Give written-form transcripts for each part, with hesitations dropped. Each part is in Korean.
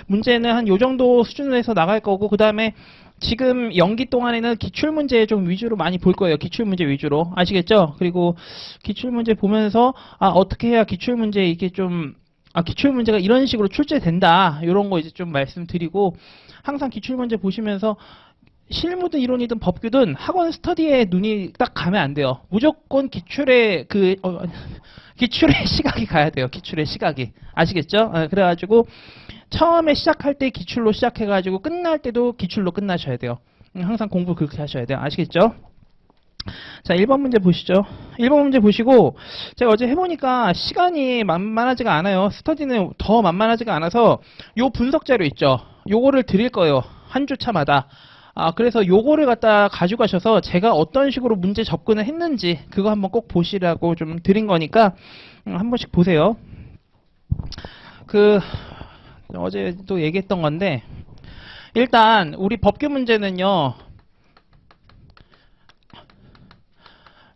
문제는 한 요 정도 수준으로 해서 나갈 거고, 그 다음에 지금 연기 동안에는 기출문제 좀 위주로 많이 볼 거예요. 기출문제 위주로. 아시겠죠? 그리고 기출문제 보면서, 어떻게 해야 기출문제 이게 좀, 기출문제가 이런 식으로 출제된다. 이런 거 이제 좀 말씀드리고, 항상 기출문제 보시면서 실무든 이론이든 법규든 학원 스터디에 눈이 딱 가면 안 돼요. 무조건 기출의 기출의 시각이 가야 돼요. 기출의 시각이. 아시겠죠? 그래가지고 처음에 시작할 때 기출로 시작해가지고 끝날 때도 기출로 끝나셔야 돼요. 항상 공부 그렇게 하셔야 돼요. 아시겠죠? 자, 1번 문제 보시죠. 1번 문제 보시고, 제가 어제 해보니까 시간이 만만하지가 않아요. 스터디는 더 만만하지가 않아서 요 분석 자료 있죠? 요거를 드릴 거예요. 한 주차마다. 그래서 요거를 갖다 가지고 가셔서 제가 어떤 식으로 문제 접근을 했는지 그거 한번 꼭 보시라고 좀 드린 거니까 한 번씩 보세요. 어제도 얘기했던 건데, 일단 우리 법규 문제는요,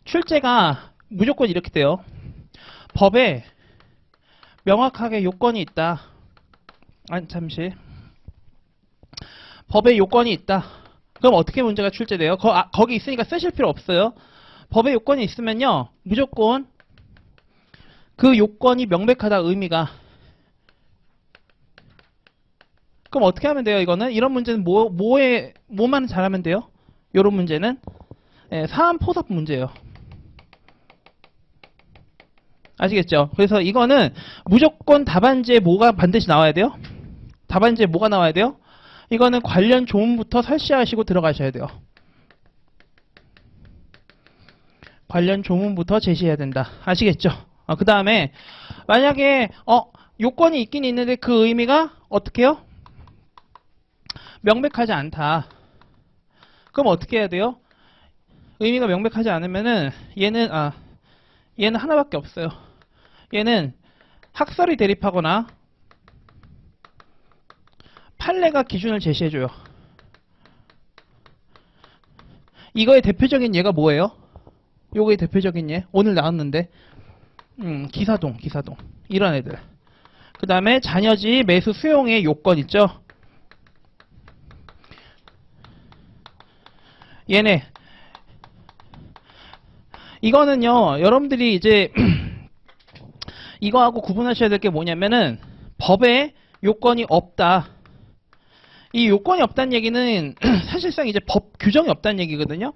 출제가 무조건 이렇게 돼요. 법에 명확하게 요건이 있다. 잠시. 법에 요건이 있다. 그럼 어떻게 문제가 출제돼요? 거기 있으니까 쓰실 필요 없어요. 법에 요건이 있으면요, 무조건 그 요건이 명백하다, 의미가. 그럼 어떻게 하면 돼요, 이거는? 이런 문제는 뭐만 잘하면 돼요? 요런 문제는? 사안포섭 문제예요. 아시겠죠? 그래서 이거는 무조건 답안지에 뭐가 반드시 나와야 돼요? 답안지에 뭐가 나와야 돼요? 이거는 관련 조문부터 설치하시고 들어가셔야 돼요. 관련 조문부터 제시해야 된다. 아시겠죠? 그 다음에 만약에 요건이 있긴 있는데 그 의미가 어떻게 해요? 명백하지 않다. 그럼 어떻게 해야 돼요? 의미가 명백하지 않으면은 얘는 하나밖에 없어요. 얘는 학설이 대립하거나 판례가 기준을 제시해줘요. 이거의 대표적인 예가 뭐예요? 요거의 대표적인 예 오늘 나왔는데 기사동 이런 애들. 그 다음에 잔여지 매수 수용의 요건 있죠? 얘네. 이거는요, 여러분들이 이제 이거하고 구분하셔야 될 게 뭐냐면은 법에 요건이 없다. 이 요건이 없다는 얘기는 사실상 이제 법 규정이 없다는 얘기거든요.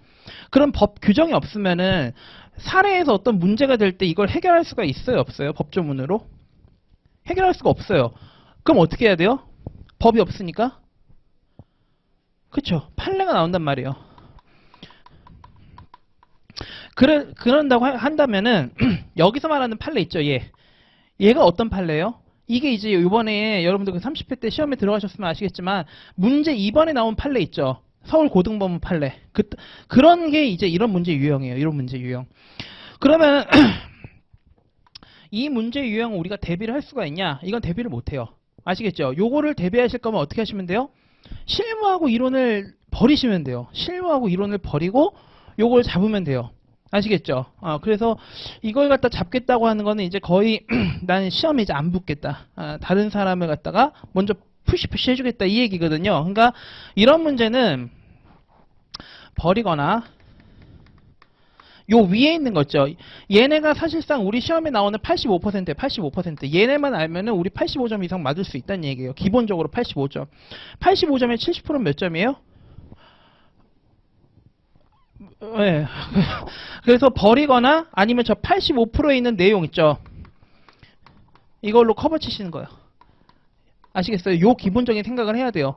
그럼 법 규정이 없으면은 사례에서 어떤 문제가 될 때 이걸 해결할 수가 있어요, 없어요? 법조문으로? 해결할 수가 없어요. 그럼 어떻게 해야 돼요? 법이 없으니까? 그쵸? 판례가 나온단 말이에요. 그런다고 한다면은 여기서 말하는 판례 있죠, 얘가 어떤 판례예요? 이게 이제 이번에 여러분들 그 30회 때 시험에 들어가셨으면 아시겠지만 문제 2번에 나온 판례 있죠. 서울고등법원 판례. 그런 게 이제 이런 문제 유형이에요. 이런 문제 유형. 그러면 이 문제 유형을 우리가 대비를 할 수가 있냐? 이건 대비를 못해요. 아시겠죠? 요거를 대비하실 거면 어떻게 하시면 돼요? 실무하고 이론을 버리시면 돼요. 실무하고 이론을 버리고 요걸 잡으면 돼요. 아시겠죠? 그래서 이걸 갖다 잡겠다고 하는 거는 이제 거의 나는 시험에 이제 안 붙겠다. 다른 사람을 갖다가 먼저 푸시 해주겠다 이 얘기거든요. 그러니까 이런 문제는 버리거나 요 위에 있는 거 있죠. 얘네가 사실상 우리 시험에 나오는 85%예요. 85%. 얘네만 알면은 우리 85점 이상 맞을 수 있다는 얘기예요. 기본적으로 85점. 85점에 70%는 몇 점이에요? 네. 그래서 버리거나 아니면 저 85%에 있는 내용 있죠. 이걸로 커버 치시는 거예요. 아시겠어요? 요 기본적인 생각을 해야 돼요.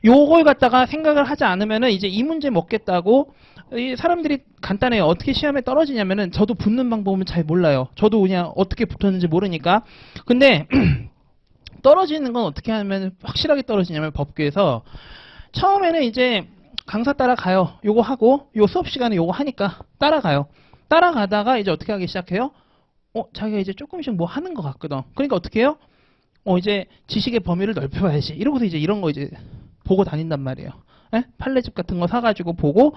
요걸 갖다가 생각을 하지 않으면은 이제 이 문제 먹겠다고 이 사람들이 간단해요. 어떻게 시험에 떨어지냐면은 저도 붙는 방법은 잘 몰라요. 저도 그냥 어떻게 붙었는지 모르니까. 근데 떨어지는 건 어떻게 하면 확실하게 떨어지냐면 법규에서 처음에는 이제 강사 따라가요. 요거 하고 요 수업 시간에 요거 하니까 따라가요. 따라가다가 이제 어떻게 하기 시작해요? 자기가 이제 조금씩 뭐 하는 것 같거든. 그러니까 어떻게 해요? 이제 지식의 범위를 넓혀봐야지. 이러고서 이제 이런 거 이제 보고 다닌단 말이에요. 판례집 같은 거 사가지고 보고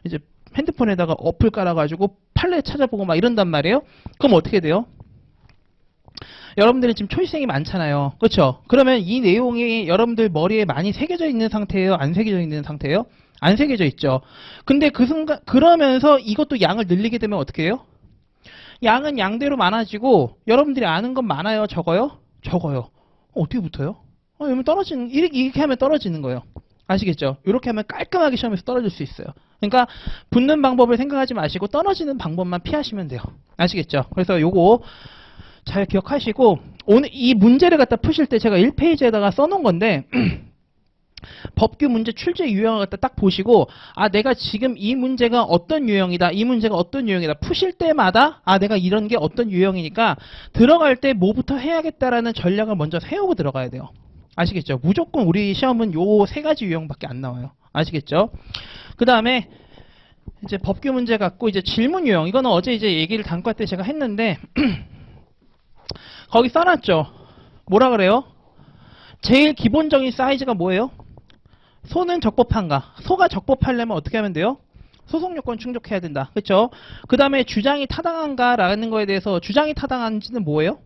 이제 핸드폰에다가 어플 깔아가지고 판례 찾아보고 막 이런단 말이에요. 그럼 어떻게 돼요? 여러분들이 지금 초시생이 많잖아요. 그렇죠? 그러면 이 내용이 여러분들 머리에 많이 새겨져 있는 상태예요? 안 새겨져 있는 상태예요? 안 새겨져 있죠. 근데 그 순간 그러면서 이것도 양을 늘리게 되면 어떻게 해요? 양은 양대로 많아지고 여러분들이 아는 건 많아요? 적어요? 적어요. 어떻게 붙어요? 이러면 떨어지는 이렇게 하면 떨어지는 거예요. 아시겠죠? 이렇게 하면 깔끔하게 시험에서 떨어질 수 있어요. 그러니까 붙는 방법을 생각하지 마시고 떨어지는 방법만 피하시면 돼요. 아시겠죠? 그래서 요거 잘 기억하시고 오늘 이 문제를 갖다 푸실 때 제가 1페이지에다가 써놓은 건데 법규 문제 출제 유형을 갖다 딱 보시고 아 내가 지금 이 문제가 어떤 유형이다 이 문제가 어떤 유형이다 푸실 때마다 아 내가 이런 게 어떤 유형이니까 들어갈 때 뭐부터 해야겠다라는 전략을 먼저 세우고 들어가야 돼요. 아시겠죠? 무조건 우리 시험은 요 세 가지 유형밖에 안 나와요. 아시겠죠? 그 다음에 이제 법규 문제 갖고 이제 질문 유형 이거는 어제 이제 얘기를 단과 때 제가 했는데 거기 써놨죠. 뭐라 그래요? 제일 기본적인 사이즈가 뭐예요? 소는 적법한가? 소가 적법하려면 어떻게 하면 돼요? 소속 요건 충족해야 된다. 그렇죠? 그 다음에 주장이 타당한가라는 거에 대해서 주장이 타당한지는 뭐예요?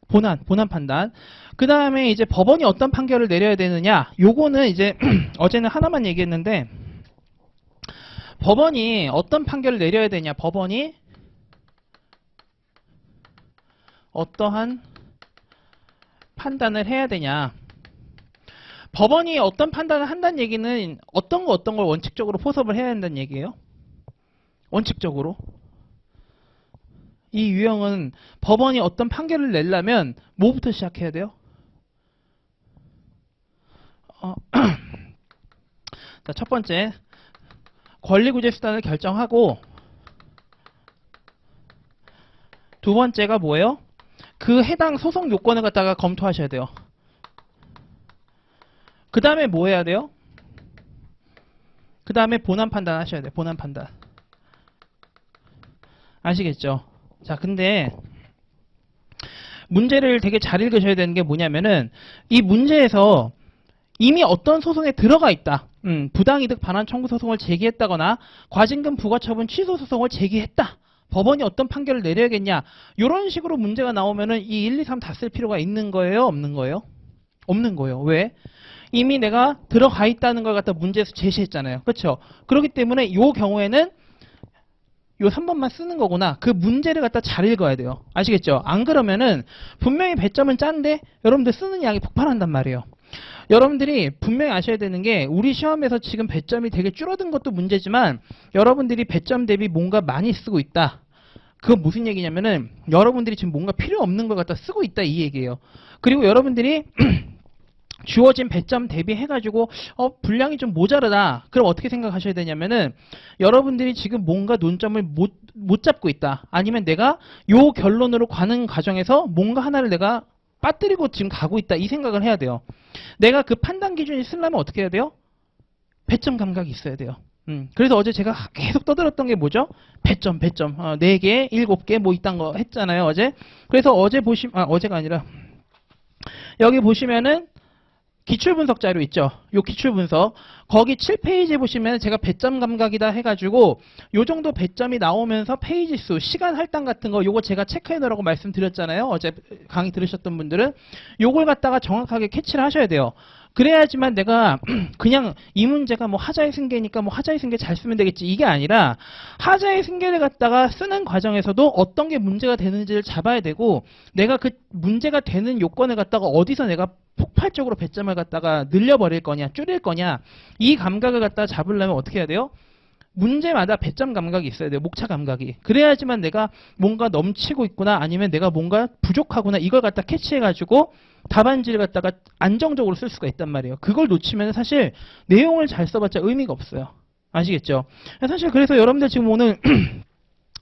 본안 판단. 그 다음에 이제 법원이 어떤 판결을 내려야 되느냐? 요거는 이제 어제는 하나만 얘기했는데 법원이 어떤 판결을 내려야 되냐? 법원이 어떠한 판단을 해야 되냐? 법원이 어떤 판단을 한다는 얘기는 어떤 걸 원칙적으로 포섭을 해야 한다는 얘기예요? 원칙적으로. 이 유형은 법원이 어떤 판결을 내려면 뭐부터 시작해야 돼요? 자, 첫 번째 권리구제 수단을 결정하고 두 번째가 뭐예요? 그 해당 소송 요건을 갖다가 검토하셔야 돼요. 그 다음에 뭐 해야 돼요? 그 다음에 본안 판단 하셔야 돼요. 본안 판단. 아시겠죠? 자, 근데 문제를 되게 잘 읽으셔야 되는 게 뭐냐면은 이 문제에서 이미 어떤 소송에 들어가 있다. 부당이득 반환 청구 소송을 제기했다거나 과징금 부과처분 취소 소송을 제기했다. 법원이 어떤 판결을 내려야겠냐. 이런 식으로 문제가 나오면은 이 1, 2, 3 다 쓸 필요가 있는 거예요? 없는 거예요? 없는 거예요. 왜? 이미 내가 들어가 있다는 걸 갖다 문제에서 제시했잖아요. 그렇죠? 그렇기 때문에 이 경우에는 요 3번만 쓰는 거구나. 그 문제를 갖다 잘 읽어야 돼요. 아시겠죠? 안 그러면은 분명히 배점은 짠데 여러분들 쓰는 양이 폭발한단 말이에요. 여러분들이 분명히 아셔야 되는 게 우리 시험에서 지금 배점이 되게 줄어든 것도 문제지만 여러분들이 배점 대비 뭔가 많이 쓰고 있다. 그건 무슨 얘기냐면은 여러분들이 지금 뭔가 필요 없는 걸 갖다 쓰고 있다 이 얘기예요. 그리고 여러분들이 주어진 배점 대비해가지고 분량이 좀 모자르다. 그럼 어떻게 생각하셔야 되냐면은 여러분들이 지금 뭔가 논점을 못 잡고 있다. 아니면 내가 요 결론으로 가는 과정에서 뭔가 하나를 내가 빠뜨리고 지금 가고 있다. 이 생각을 해야 돼요. 내가 그 판단 기준이 쓰려면 어떻게 해야 돼요? 배점 감각이 있어야 돼요. 그래서 어제 제가 계속 떠들었던 게 뭐죠? 배점. 4개, 7개 뭐 이딴 거 했잖아요. 어제. 그래서 어제 어제가 아니라 여기 보시면은 기출분석 자료 있죠. 요 기출분석. 거기 7페이지 보시면 제가 배점 감각이다 해가지고 요 정도 배점이 나오면서 페이지 수, 시간 할당 같은 거 요거 제가 체크해 놓으라고 말씀드렸잖아요. 어제 강의 들으셨던 분들은. 요걸 갖다가 정확하게 캐치를 하셔야 돼요. 그래야지만 내가 그냥 이 문제가 뭐 하자의 승계니까 뭐 하자의 승계 잘 쓰면 되겠지. 이게 아니라 하자의 승계를 갖다가 쓰는 과정에서도 어떤 게 문제가 되는지를 잡아야 되고 내가 그 문제가 되는 요건을 갖다가 어디서 내가 폭발적으로 배점을 갖다가 늘려버릴 거냐 줄일 거냐 이 감각을 갖다가 잡으려면 어떻게 해야 돼요? 문제마다 배점 감각이 있어야 돼요. 목차 감각이. 그래야지만 내가 뭔가 넘치고 있구나 아니면 내가 뭔가 부족하구나 이걸 갖다 캐치해가지고 답안지를 갖다가 안정적으로 쓸 수가 있단 말이에요. 그걸 놓치면 사실 내용을 잘 써봤자 의미가 없어요. 아시겠죠? 사실 그래서 여러분들 지금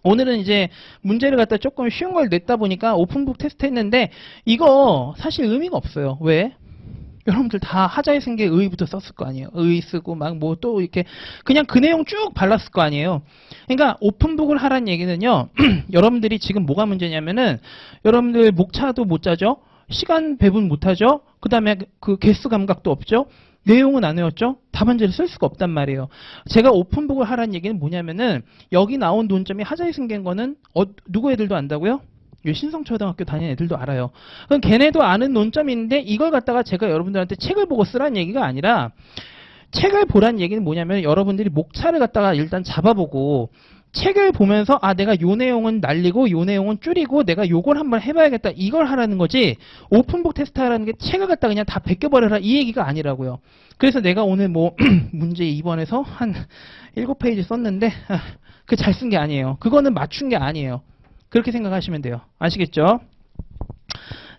오늘은 이제 문제를 갖다 조금 쉬운 걸 냈다 보니까 오픈북 테스트 했는데 이거 사실 의미가 없어요. 왜? 여러분들 다 하자의 승계 의부터 썼을 거 아니에요. 의 쓰고 막 뭐 또 이렇게 그냥 그 내용 쭉 발랐을 거 아니에요. 그러니까 오픈북을 하라는 얘기는요. 여러분들이 지금 뭐가 문제냐면은 여러분들 목차도 못 짜죠. 시간 배분 못 하죠. 그 다음에 그 개수 감각도 없죠. 내용은 안 외웠죠? 답안지를 쓸 수가 없단 말이에요. 제가 오픈북을 하라는 얘기는 뭐냐면은 여기 나온 논점이 하자의 승계인 거는 누구 애들도 안다고요? 신성초등학교 다니는 애들도 알아요. 그럼 걔네도 아는 논점인데 이걸 갖다가 제가 여러분들한테 책을 보고 쓰라는 얘기가 아니라 책을 보란 얘기는 뭐냐면 여러분들이 목차를 갖다가 일단 잡아보고 책을 보면서 아 내가 요 내용은 날리고 요 내용은 줄이고 내가 요걸 한번 해봐야겠다 이걸 하라는 거지 오픈북 테스트 하라는 게 책을 갖다 그냥 다 베껴버려라 이 얘기가 아니라고요. 그래서 내가 오늘 뭐 문제 2번에서 한 7페이지 썼는데 그 잘 쓴 게 아니에요. 그거는 맞춘 게 아니에요. 그렇게 생각하시면 돼요. 아시겠죠?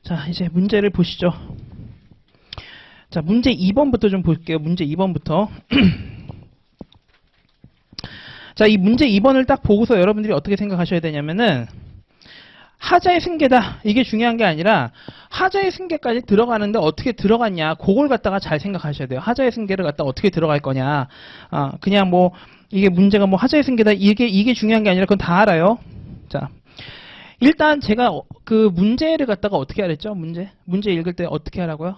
자 이제 문제를 보시죠. 자 문제 2번부터 좀 볼게요. 문제 2번부터 자, 이 문제 2번을 딱 보고서 여러분들이 어떻게 생각하셔야 되냐면은 하자의 승계다. 이게 중요한 게 아니라 하자의 승계까지 들어가는데 어떻게 들어갔냐. 그걸 갖다가 잘 생각하셔야 돼요. 하자의 승계를 갖다가 어떻게 들어갈 거냐. 그냥 뭐 이게 문제가 뭐 하자의 승계다. 이게 중요한 게 아니라 그건 다 알아요. 자, 일단 제가 그 문제를 갖다가 어떻게 하랬죠? 문제 읽을 때 어떻게 하라고요?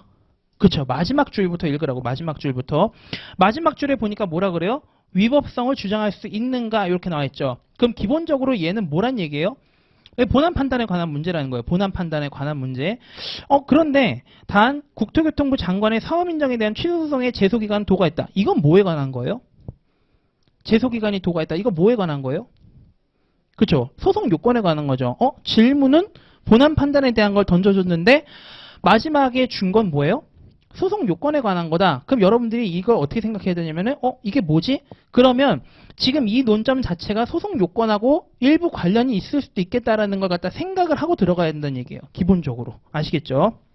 그렇죠. 마지막 줄부터 읽으라고. 마지막 줄부터. 마지막 줄에 보니까 뭐라 그래요? 위법성을 주장할 수 있는가 이렇게 나와 있죠. 그럼 기본적으로 얘는 뭐란 얘기예요? 본안 판단에 관한 문제라는 거예요. 본안 판단에 관한 문제. 그런데 단 국토교통부 장관의 사업 인정에 대한 취소소송의 제소기간 도가 있다. 이건 뭐에 관한 거예요? 제소기간이 도가 있다. 이거 뭐에 관한 거예요? 그렇죠. 소송 요건에 관한 거죠. 질문은 본안 판단에 대한 걸 던져줬는데 마지막에 준 건 뭐예요? 소송 요건에 관한 거다. 그럼 여러분들이 이걸 어떻게 생각해야 되냐면은 이게 뭐지? 그러면 지금 이 논점 자체가 소송 요건하고 일부 관련이 있을 수도 있겠다라는 걸 갖다 생각을 하고 들어가야 된다는 얘기예요. 기본적으로. 아시겠죠?